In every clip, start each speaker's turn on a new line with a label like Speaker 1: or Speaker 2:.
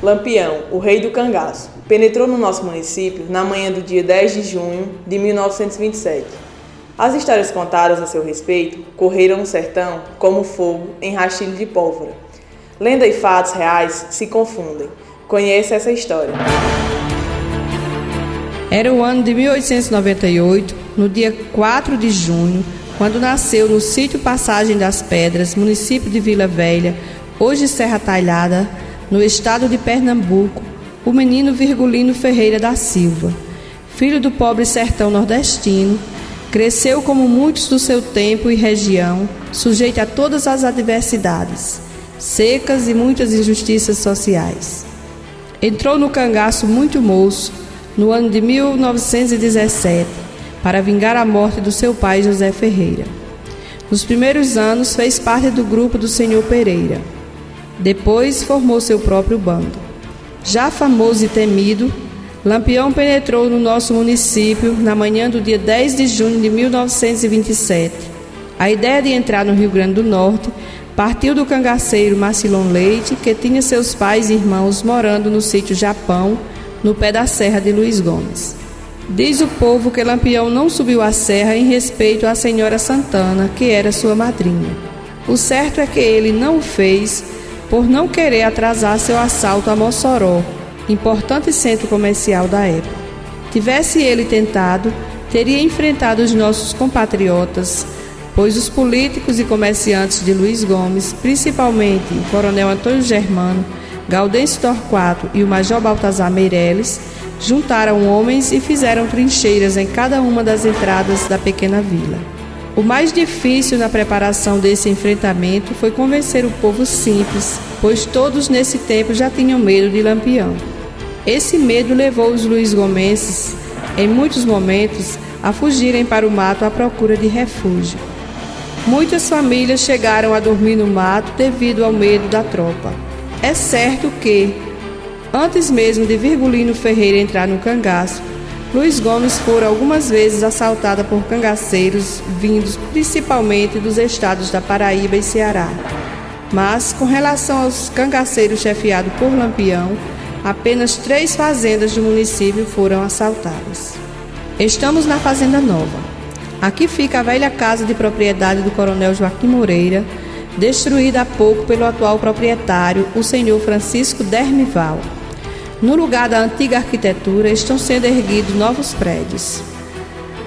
Speaker 1: Lampião, o rei do cangaço, penetrou no nosso município na manhã do dia 10 de junho de 1927. As histórias contadas a seu respeito correram no sertão como fogo em rastilho de pólvora. Lenda e fatos reais se confundem. Conheça essa história.
Speaker 2: Era o ano de 1898, no dia 4 de junho, quando nasceu no sítio Passagem das Pedras, município de Vila Velha, hoje Serra Talhada, no estado de Pernambuco, o menino Virgulino Ferreira da Silva. Filho do pobre sertão nordestino, cresceu como muitos do seu tempo e região, sujeito a todas as adversidades, secas e muitas injustiças sociais. Entrou no cangaço muito moço, no ano de 1917, para vingar a morte do seu pai José Ferreira. Nos primeiros anos fez parte do grupo do Senhor Pereira. Depois formou seu próprio bando. Já famoso e temido, Lampião penetrou no nosso município na manhã do dia 10 de junho de 1927. A ideia de entrar no Rio Grande do Norte partiu do cangaceiro Marcilon Leite, que tinha seus pais e irmãos morando no sítio Japão, no pé da serra de Luiz Gomes. Diz o povo que Lampião não subiu a serra em respeito à senhora Santana, que era sua madrinha. O certo é que ele não o fez por não querer atrasar seu assalto a Mossoró, importante centro comercial da época. Tivesse ele tentado, teria enfrentado os nossos compatriotas, pois os políticos e comerciantes de Luiz Gomes, principalmente o coronel Antônio Germano, Gaudêncio Torquato e o major Baltazar Meireles, juntaram homens e fizeram trincheiras em cada uma das entradas da pequena vila. O mais difícil na preparação desse enfrentamento foi convencer o povo simples, pois todos nesse tempo já tinham medo de Lampião. Esse medo levou os luisgomenses, em muitos momentos, a fugirem para o mato à procura de refúgio. Muitas famílias chegaram a dormir no mato devido ao medo da tropa. É certo que, antes mesmo de Virgulino Ferreira entrar no cangaço, Luiz Gomes fora algumas vezes assaltada por cangaceiros vindos principalmente dos estados da Paraíba e Ceará. Mas, com relação aos cangaceiros chefiados por Lampião, apenas 3 fazendas do município foram assaltadas. Estamos na Fazenda Nova. Aqui fica a velha casa de propriedade do coronel Joaquim Moreira, destruída há pouco pelo atual proprietário, o senhor Francisco Dermival. No lugar da antiga arquitetura estão sendo erguidos novos prédios.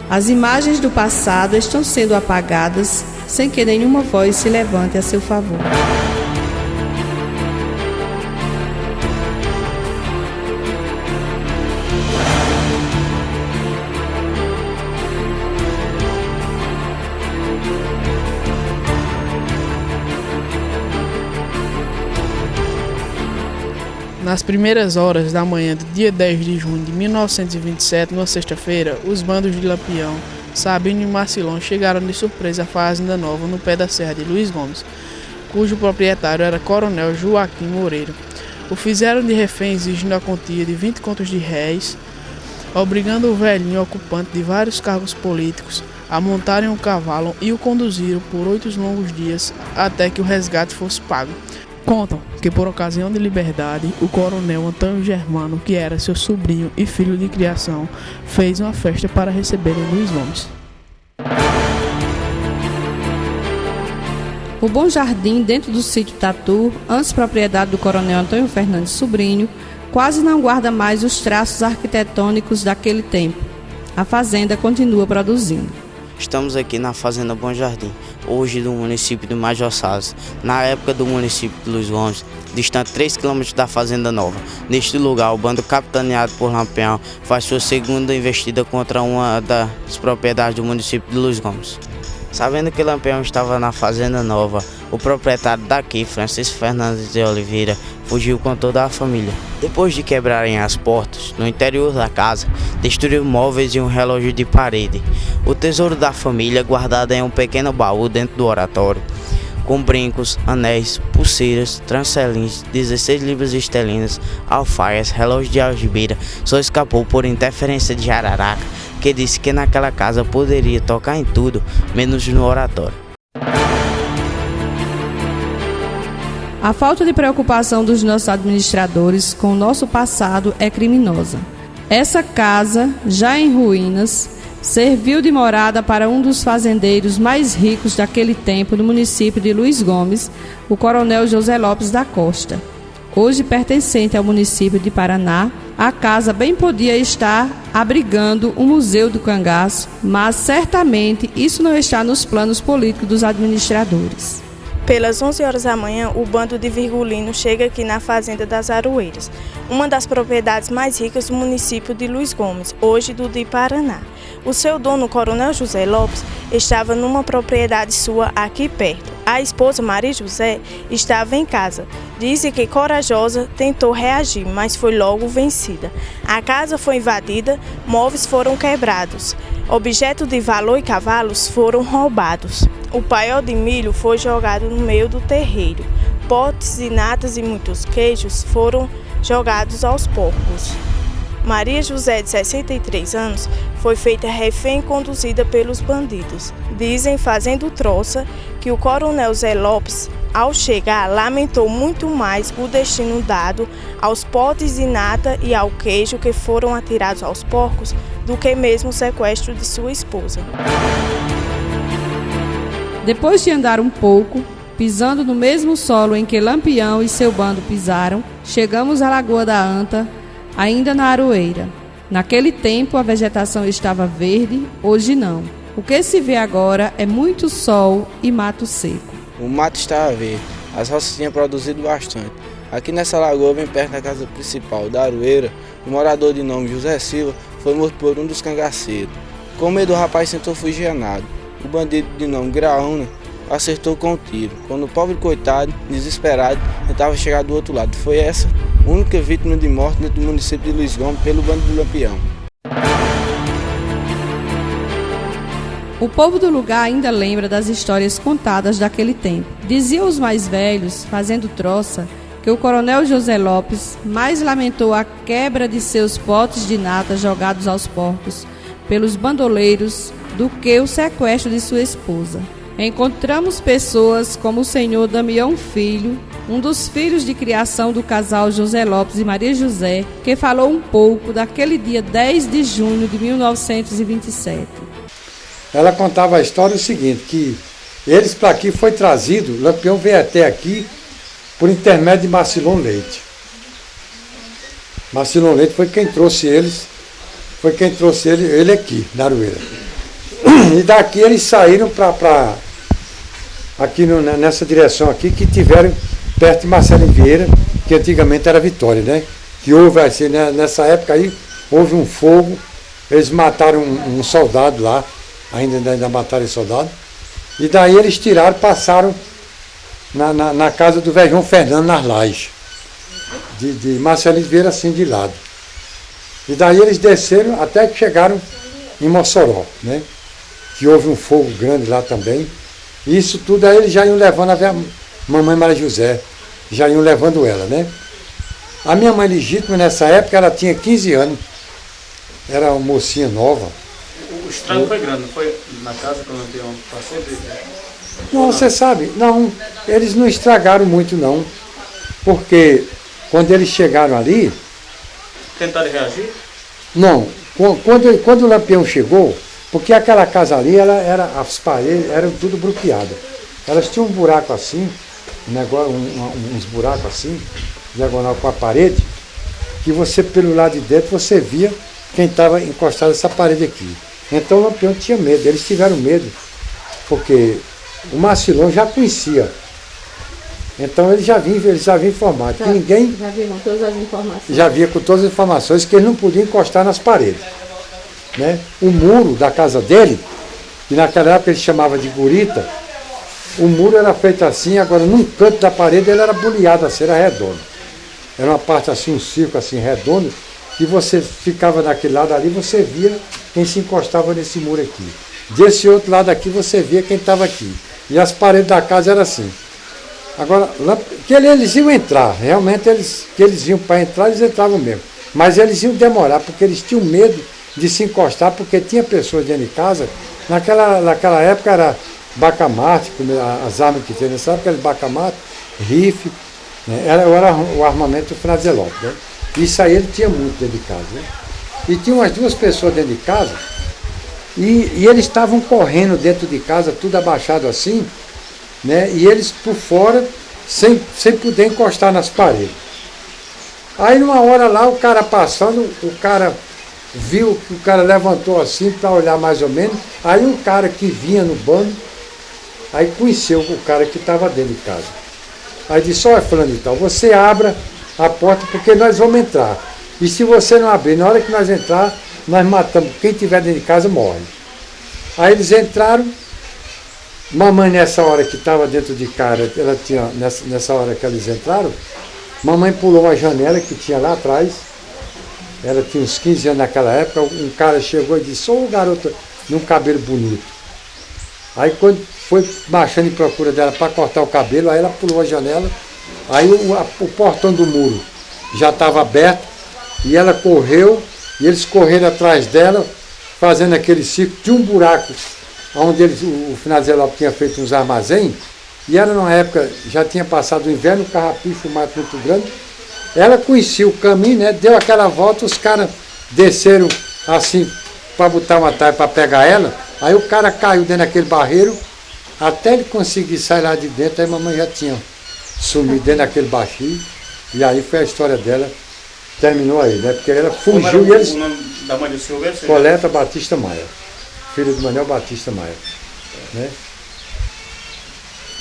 Speaker 2: As imagens do passado estão sendo apagadas sem que nenhuma voz se levante a seu favor.
Speaker 3: Nas primeiras horas da manhã do dia 10 de junho de 1927, numa sexta-feira, os bandos de Lampião, Sabino e Marcilon chegaram de surpresa à Fazenda Nova, no pé da serra de Luiz Gomes, cujo proprietário era coronel Joaquim Moreira. O fizeram de refém exigindo a quantia de 20 contos de réis, obrigando o velhinho ocupante de vários cargos políticos a montarem um cavalo e o conduziram por 8 longos dias até que o resgate fosse pago. Contam que, por ocasião de liberdade, o coronel Antônio Germano, que era seu sobrinho e filho de criação, fez uma festa para receberem Luiz Gomes.
Speaker 2: O Bom Jardim, dentro do sítio Tatu, antes propriedade do coronel Antônio Fernandes Sobrinho, quase não guarda mais os traços arquitetônicos daquele tempo. A fazenda continua produzindo.
Speaker 4: Estamos aqui na Fazenda Bom Jardim, hoje do município de Major Salles, na época do município de Luiz Gomes, distante 3 km da Fazenda Nova. Neste lugar, o bando capitaneado por Lampião faz sua segunda investida contra uma das propriedades do município de Luiz Gomes. Sabendo que Lampião estava na Fazenda Nova, o proprietário daqui, Francisco Fernandes de Oliveira, fugiu com toda a família. Depois de quebrarem as portas, no interior da casa, destruiu móveis e um relógio de parede. O tesouro da família, guardado em um pequeno baú dentro do oratório, com brincos, anéis, pulseiras, trancelins, 16 libras esterlinas, alfaias, relógio de algibeira, só escapou por interferência de Jararaca, que disse que naquela casa poderia tocar em tudo, menos no oratório.
Speaker 2: A falta de preocupação dos nossos administradores com o nosso passado é criminosa. Essa casa, já em ruínas, serviu de morada para um dos fazendeiros mais ricos daquele tempo no município de Luiz Gomes, o coronel José Lopes da Costa. Hoje pertencente ao município de Paraná, a casa bem podia estar abrigando o Museu do Cangaço, mas certamente isso não está nos planos políticos dos administradores.
Speaker 5: Pelas 11 horas da manhã, o bando de Virgulino chega aqui na Fazenda das Aroeiras, uma das propriedades mais ricas do município de Luiz Gomes, hoje do de Paraná. O seu dono, o coronel José Lopes, estava numa propriedade sua aqui perto. A esposa, Maria José, estava em casa. Dizem que corajosa tentou reagir, mas foi logo vencida. A casa foi invadida, móveis foram quebrados, objetos de valor e cavalos foram roubados. O paiol de milho foi jogado no meio do terreiro. Potes de natas e muitos queijos foram jogados aos porcos. Maria José, de 63 anos, foi feita refém conduzida pelos bandidos. Dizem, fazendo troça, que o coronel Zé Lopes, ao chegar, lamentou muito mais o destino dado aos potes de nata e ao queijo que foram atirados aos porcos do que mesmo o sequestro de sua esposa.
Speaker 2: Depois de andar um pouco, pisando no mesmo solo em que Lampião e seu bando pisaram, chegamos à Lagoa da Anta, ainda na Aroeira. Naquele tempo a vegetação estava verde, hoje não. O que se vê agora é muito sol e mato seco.
Speaker 6: O mato estava verde, as roças tinham produzido bastante. Aqui nessa lagoa, bem perto da casa principal da Aroeira, um morador de nome José Silva foi morto por um dos cangaceiros. Com medo, o rapaz tentou fugir a nado. O bandido de nome Graúna acertou com um tiro, quando o pobre coitado, desesperado, tentava chegar do outro lado. Foi essa a única vítima de morte dentro do município de Luiz Gomes pelo bando do Lampião.
Speaker 2: O povo do lugar ainda lembra das histórias contadas daquele tempo. Diziam os mais velhos, fazendo troça, que o coronel José Lopes mais lamentou a quebra de seus potes de nata jogados aos porcos pelos bandoleiros do que o sequestro de sua esposa. Encontramos pessoas como o senhor Damião Filho, um dos filhos de criação do casal José Lopes e Maria José, que falou um pouco daquele dia 10 de junho de 1927.
Speaker 7: Ela contava a história o seguinte, que eles para aqui foi trazido, o Lampião veio até aqui por intermédio de Marcilon Leite. Marcilon Leite foi quem trouxe ele aqui, na Aroeira. E daqui eles saíram para aqui nessa direção aqui, que tiveram perto de Marcelino Vieira, que antigamente era Vitória, né? Que houve assim, né? Nessa época aí, houve um fogo, eles mataram um soldado lá, ainda mataram esse soldado, e daí eles tiraram, passaram na casa do velho João Fernando, nas Lajes, de Marcelino Vieira assim de lado. E daí eles desceram até que chegaram em Mossoró, né? Que houve um fogo grande lá também. E isso tudo aí eles já iam levando a mamãe Maria José, já iam levando ela, né? A minha mãe legítima nessa época, ela tinha 15 anos, era uma mocinha nova.
Speaker 8: O estrago foi grande, não foi na casa que o Lampião passou?
Speaker 7: Não, você sabe, não, eles não estragaram muito não, porque quando eles chegaram ali...
Speaker 8: Tentaram reagir?
Speaker 7: Não, quando o Lampião chegou, porque aquela casa ali, as paredes eram tudo bloqueadas. Elas tinham um buraco assim, uns buracos assim, diagonal com a parede, que você, pelo lado de dentro, você via quem estava encostado nessa parede aqui. Então o Lampião tinha medo, eles tiveram medo, porque o Marcilon já conhecia. Então ele já vinha informar que ninguém...
Speaker 2: Já vinha com todas as informações.
Speaker 7: Já via com todas as informações que ele não podia encostar nas paredes. Né? O muro da casa dele, que naquela época ele chamava de gurita, o muro era feito assim, agora num canto da parede ele era boleado assim, era redondo. Era uma parte assim, um círculo assim redondo, e você ficava daquele lado ali, você via quem se encostava nesse muro aqui. Desse outro lado aqui você via quem estava aqui. E as paredes da casa eram assim. Agora, que eles iam entrar, realmente que eles iam para entrar, eles entravam mesmo. Mas eles iam demorar, porque eles tinham medo de se encostar, porque tinha pessoas dentro de casa. Naquela época era bacamarte, as armas que tinha nessa época era bacamarte, rifle, Né? Era o armamento do finado Lopes. Né? Isso aí ele tinha muito dentro de casa. Né? E tinha umas 2 pessoas dentro de casa, e eles estavam correndo dentro de casa, tudo abaixado assim, né? E eles por fora, sem poder encostar nas paredes. Aí numa hora lá, o cara passando, o cara viu que o cara levantou assim para olhar mais ou menos, aí um cara que vinha no bando, aí conheceu o cara que estava dentro de casa. Aí disse, olha fulano e tal, você abra a porta porque nós vamos entrar. E se você não abrir, na hora que nós entrar, nós matamos. Quem estiver dentro de casa morre. Aí eles entraram. Mamãe, nessa hora que estava dentro de casa, ela tinha, nessa hora que eles entraram, mamãe pulou uma janela que tinha lá atrás. Ela tinha uns 15 anos naquela época. Um cara chegou e disse, ô garoto, num cabelo bonito. Aí quando foi marchando em procura dela para cortar o cabelo, aí ela pulou a janela. Aí o portão do muro já estava aberto. E ela correu, e eles correram atrás dela, fazendo aquele ciclo. Tinha um buraco onde o finado Lopes tinha feito uns armazéns, e era numa época, já tinha passado o inverno, o carrapicho, o mato muito grande. Ela conhecia o caminho, né? Deu aquela volta, os caras desceram assim para botar uma taia para pegar ela. Aí o cara caiu dentro daquele barreiro, até ele conseguir sair lá de dentro, aí a mamãe já tinha sumido dentro daquele baixinho, e aí foi a história dela. Terminou aí, né? Porque ela fugiu e eles...
Speaker 8: O nome da mãe do senhor?
Speaker 7: Coleta Batista Maia, filho do Manuel Batista Maia. Né?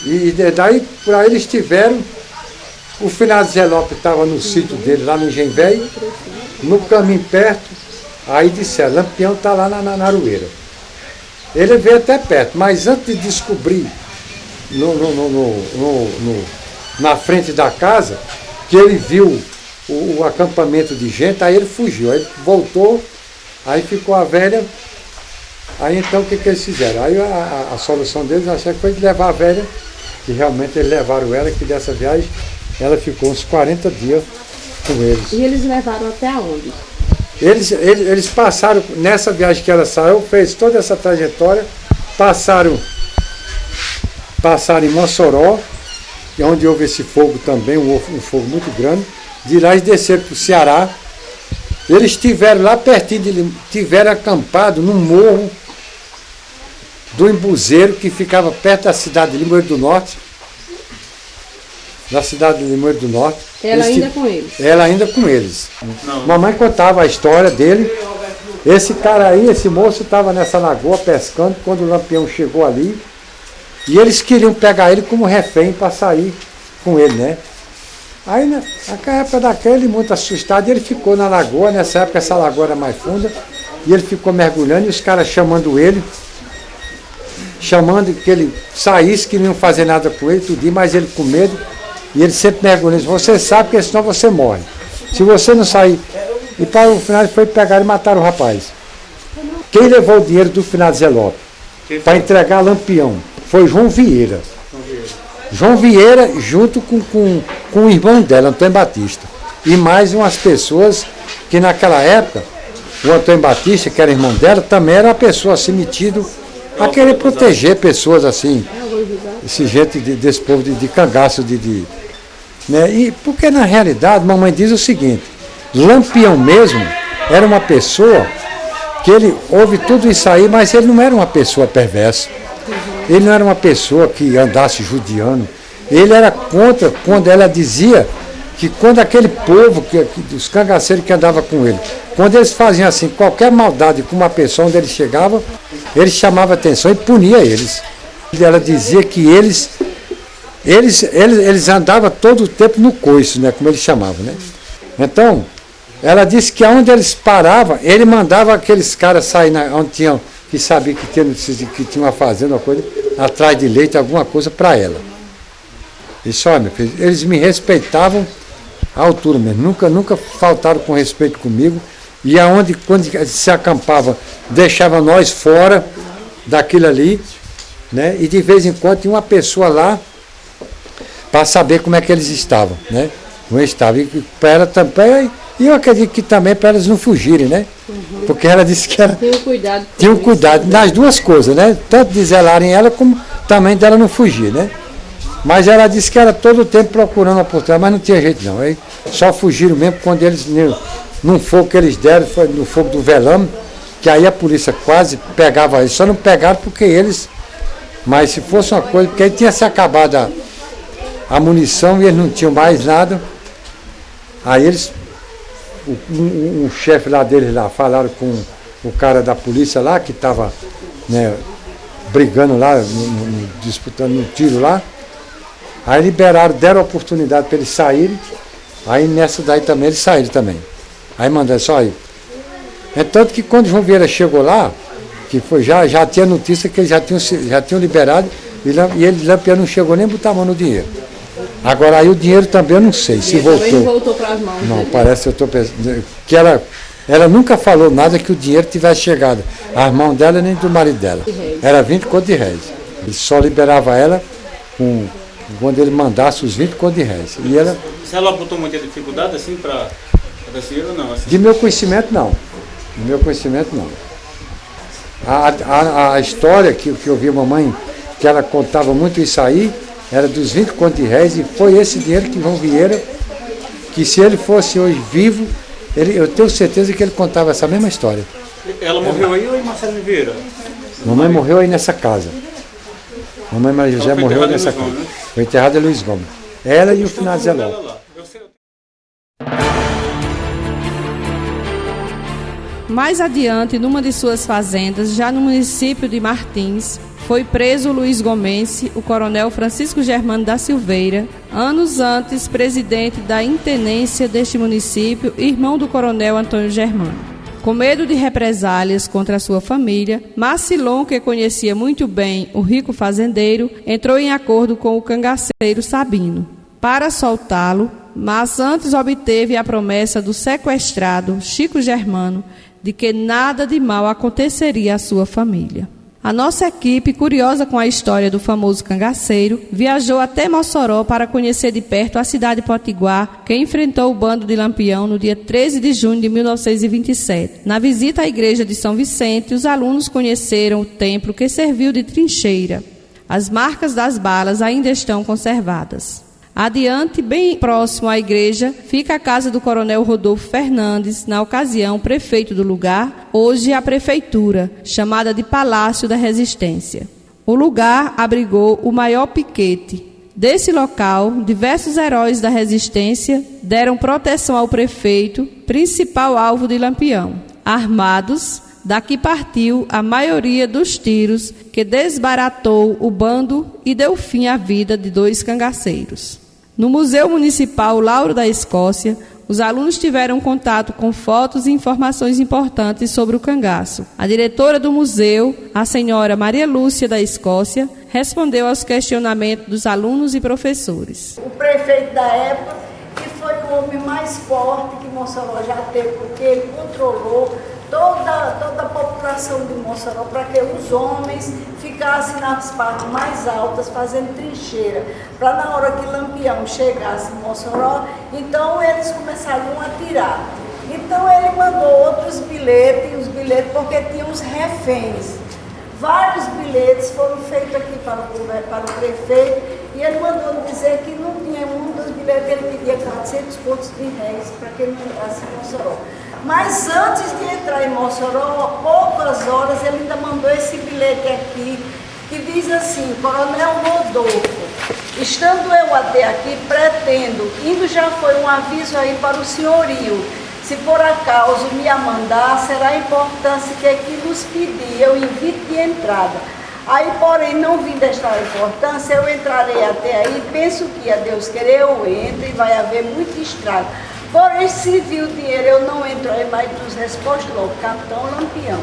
Speaker 7: E daí, por aí eles tiveram... O finado Zé Lopes estava no sítio dele, lá no Engenho Velho, no caminho perto, aí disseram, Lampião está lá na Aroeira. Ele veio até perto, mas antes de descobrir na frente da casa, que ele viu o acampamento de gente, aí ele fugiu, aí ele voltou, aí ficou a velha, aí então o que eles fizeram? Aí a solução deles, achei que foi de levar a velha, que realmente eles levaram ela, que dessa viagem ela ficou uns 40 dias com eles.
Speaker 2: E eles levaram até onde?
Speaker 7: Eles passaram, nessa viagem que ela saiu, fez toda essa trajetória, passaram em Mossoró, onde houve esse fogo também, um fogo muito grande. De lá eles desceram para o Ceará. Eles estiveram lá pertinho, tiveram acampado num morro do Embuzeiro, que ficava perto da cidade de Limoeiro do Norte. Da cidade de Limoeiro do Norte.
Speaker 2: Ela ainda com eles?
Speaker 7: Ela ainda com eles. Mamãe contava a história dele. Esse cara aí, esse moço, estava nessa lagoa pescando quando o Lampião chegou ali. E eles queriam pegar ele como refém para sair com ele, né? Aí, naquela época daquele, muito assustado, ele ficou na lagoa. Nessa época, essa lagoa era mais funda. E ele ficou mergulhando, e os caras chamando ele, chamando que ele saísse, que não iam fazer nada com ele, tudo, mas ele com medo. E ele sempre mergulhando. Você sabe que senão você morre. Se você não sair... E para o final, foi pegar e matar o rapaz. Quem levou o dinheiro do finado Zé Lopes para entregar Lampião foi João Vieira. João Vieira junto com o irmão dela, Antônio Batista. E mais umas pessoas que naquela época, o Antônio Batista, que era irmão dela, também era uma pessoa assim metido a querer proteger pessoas assim. Esse gente desse povo de cangaço, né? E porque na realidade, mamãe diz o seguinte, Lampião mesmo era uma pessoa que ele ouve tudo isso aí, mas ele não era uma pessoa perversa. Ele não era uma pessoa que andasse judiando. Ele era contra quando ela dizia que quando aquele povo, os cangaceiros que andavam com ele, quando eles faziam assim, qualquer maldade com uma pessoa onde ele chegava, ele chamava atenção e punia eles. Ela dizia que eles andavam todo o tempo no coice, né, como eles chamavam, né? Então, ela disse que onde eles paravam, ele mandava aqueles caras sair onde tinham, que sabia que tinha uma fazenda, uma coisa, atrás de leite, alguma coisa para ela. Isso, olha, meu filho, eles me respeitavam à altura mesmo, nunca faltaram com respeito comigo, e quando se acampava, deixava nós fora daquilo ali, né? E de vez em quando tinha uma pessoa lá para saber como é que eles estavam, né? Como eles estavam. E para ela também, e eu acredito que também para elas não fugirem, né? Porque ela disse que ela tinha cuidado nas duas coisas, né? Tanto de zelarem ela como também dela não fugir, né? Mas ela disse que era todo o tempo procurando a oportunidade, mas não tinha jeito não. Aí só fugiram mesmo quando eles, num fogo que eles deram, foi no fogo do velame, que aí a polícia quase pegava eles. Só não pegaram porque eles... Mas se fosse uma coisa, porque aí tinha se acabado a munição e eles não tinham mais nada. Aí eles, o chefe lá deles lá, falaram com o cara da polícia lá, que estava, né, brigando lá, disputando no tiro lá. Aí liberaram, deram a oportunidade para eles saírem. Aí nessa daí também eles saíram também. Aí mandaram só ir. É tanto que quando João Vieira chegou lá, que foi, já tinha notícia que eles já tinham liberado, e ele, Lampião, não chegou nem a botar a mão no dinheiro. Agora aí o dinheiro também eu não sei se voltou.
Speaker 2: Não voltou para as mãos.
Speaker 7: Não, parece que eu estou pensando que ela nunca falou nada que o dinheiro tivesse chegado às mãos dela nem do marido dela. Era 20 contos de réis. Ele só liberava ela quando ele mandasse os 20 contos de réis. E ela...
Speaker 8: Se ela botou muita dificuldade assim para decidir ou não? Assim?
Speaker 7: De meu conhecimento, não. De meu conhecimento, não. A história que eu vi a mamãe, que ela contava muito isso aí, era dos 20 contos de réis, e foi esse dinheiro que João Vieira, que se ele fosse hoje vivo, eu tenho certeza que ele contava essa mesma história.
Speaker 8: Ela morreu aí ou em Marcelino Vieira?
Speaker 7: Mamãe morreu aí nessa casa. Mamãe Maria José morreu nessa casa. Né? Foi enterrada em Luiz Gomes. Ela e o finado Zé Ló.
Speaker 2: Mais adiante, numa de suas fazendas, já no município de Martins, foi preso o Luiz Gomense, o coronel Francisco Germano da Silveira, anos antes presidente da intendência deste município, irmão do coronel Antônio Germano. Com medo de represálias contra a sua família, Marcilon, que conhecia muito bem o rico fazendeiro, entrou em acordo com o cangaceiro Sabino para soltá-lo, mas antes obteve a promessa do sequestrado Chico Germano de que nada de mal aconteceria à sua família. A nossa equipe, curiosa com a história do famoso cangaceiro, viajou até Mossoró para conhecer de perto a cidade potiguar que enfrentou o bando de Lampião no dia 13 de junho de 1927. Na visita à igreja de São Vicente, os alunos conheceram o templo que serviu de trincheira. As marcas das balas ainda estão conservadas. Adiante, bem próximo à igreja, fica a casa do coronel Rodolfo Fernandes, na ocasião prefeito do lugar, hoje a prefeitura, chamada de Palácio da Resistência. O lugar abrigou o maior piquete. Desse local, diversos heróis da resistência deram proteção ao prefeito, principal alvo de Lampião. Armados, daqui partiu a maioria dos tiros que desbaratou o bando e deu fim à vida de 2 cangaceiros. No Museu Municipal Lauro da Escócia, os alunos tiveram contato com fotos e informações importantes sobre o cangaço. A diretora do museu, a senhora Maria Lúcia da Escócia, respondeu aos questionamentos dos alunos e professores.
Speaker 9: O prefeito da época, que foi o homem mais forte que Mossoró já teve, porque ele controlou toda a população de Mossoró para que os homens ficassem nas partes mais altas fazendo trincheira, para na hora que Lampião chegasse em Mossoró, então eles começariam a atirar. Então ele mandou outros bilhetes, porque tinha os reféns. Vários bilhetes foram feitos aqui para o prefeito, e ele mandou dizer que não tinha um dos bilhetes, ele pedia 400 contos de réis para que ele não entrasse em Mossoró. Mas antes de entrar em Mossoró, poucas horas, ele ainda mandou esse bilhete aqui, que diz assim: Coronel Rodolfo, estando eu até aqui, pretendo, indo já foi um aviso aí para o senhorio, se por acaso me a mandar, será a importância que aqui nos pedir, eu invito de entrada. Aí, porém, não vim desta importância, eu entrarei até aí, penso que a Deus querer eu entro e vai haver muito estrago. Porém, se viu o dinheiro, eu não entro aí, mas nos respostas logo, Capitão Lampião.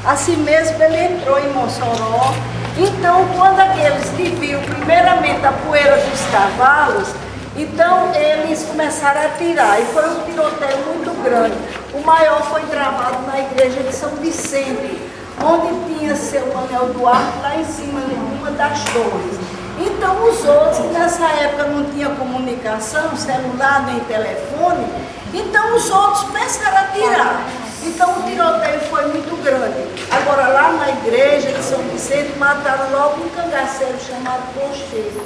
Speaker 9: Assim mesmo, ele entrou em Mossoró. Então, quando aqueles que viu primeiramente a poeira dos cavalos, então eles começaram a atirar, e foi um tiroteio muito grande. O maior foi travado na igreja de São Vicente, onde tinha seu Manuel Duarte lá em cima, em uma das torres. Então os outros, que nessa época não tinha comunicação, celular nem telefone, então os outros começaram a atirar. Então o tiroteio foi muito grande. Agora lá na igreja de São Vicente mataram logo um cangaceiro chamado Pocheiro.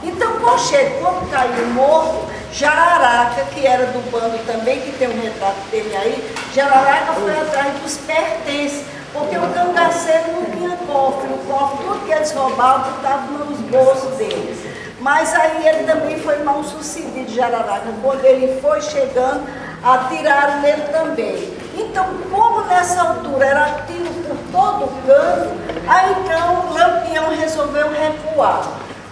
Speaker 9: Então, Cocheiro, quando caiu morto, Jararaca, que era do bando também, que tem um retrato dele aí, Jararaca foi atrás dos pertences, porque o cangaceiro não tinha cofre, o cofre, tudo que eles roubavam estava nos bolsos deles. Mas aí ele também foi mal sucedido, Jararaca, quando ele foi chegando, atiraram nele também. Então, como nessa altura era tiro por todo o canto, aí então Lampião resolveu recuar.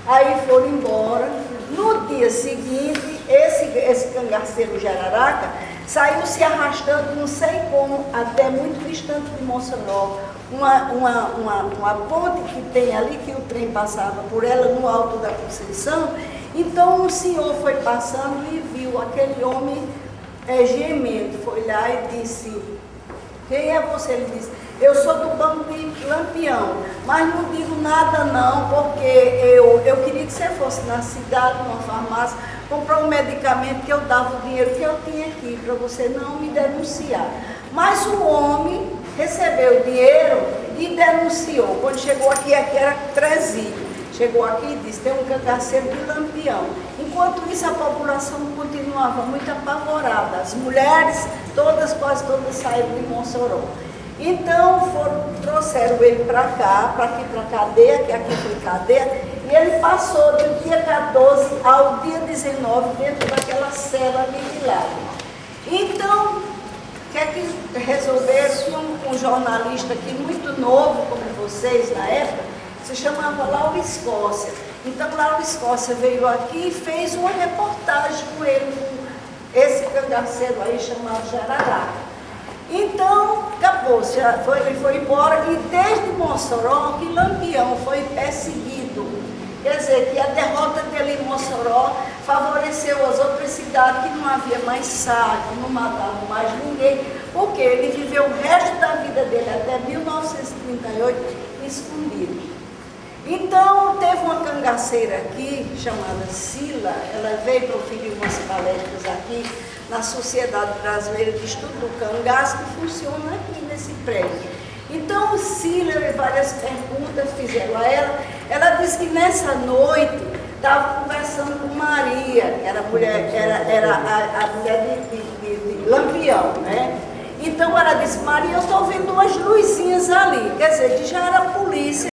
Speaker 9: Aí foram embora. No dia seguinte, esse cangaceiro Jararaca saiu se arrastando, não sei como, até muito distante de Mossoró. Uma ponte que tem ali, que o trem passava por ela no alto da Conceição. Então um senhor foi passando e viu aquele homem gemendo. Foi lá e disse: quem é você? Ele disse: eu sou do bando de Lampião, mas não digo nada não, porque eu queria que você fosse na cidade, numa farmácia, comprar um medicamento que eu dava o dinheiro que eu tinha aqui, para você não me denunciar. Mas o homem recebeu o dinheiro e denunciou. Quando chegou aqui era Trezílio. Chegou aqui e disse: tem um cangaceiro de Lampião. Enquanto isso, a população continuava muito apavorada. As mulheres, quase todas saíram de Mossoró. Então, trouxeram ele para cá, para cadeia, que aqui foi cadeia, e ele passou do dia 14 ao dia 19 dentro daquela cela aniquilada. Então, o que é que resolveram? Tinha um jornalista aqui muito novo, como vocês na época, se chamava Lauro Escócia. Então, Lauro Escócia veio aqui e fez uma reportagem com ele, com esse cangaceiro aí chamado Jararaca. Então, acabou, ele foi embora e desde Mossoró que Lampião foi perseguido. Quer dizer, que a derrota dele em Mossoró favoreceu as outras cidades, que não havia mais saco, não matavam mais ninguém, porque ele viveu o resto da vida dele até 1938 escondido. Então, teve uma cangaceira aqui, chamada Sila, ela veio proferir umas palestras aqui na Sociedade Brasileira de Estudo do Cangaço, que funciona aqui nesse prédio. Então, Sila e várias perguntas fizeram a ela. Ela disse que nessa noite estava conversando com Maria, que era a mulher, a mulher de Lampião, né? Então ela disse: Maria, eu estou vendo umas luzinhas ali. Quer dizer, que já era a polícia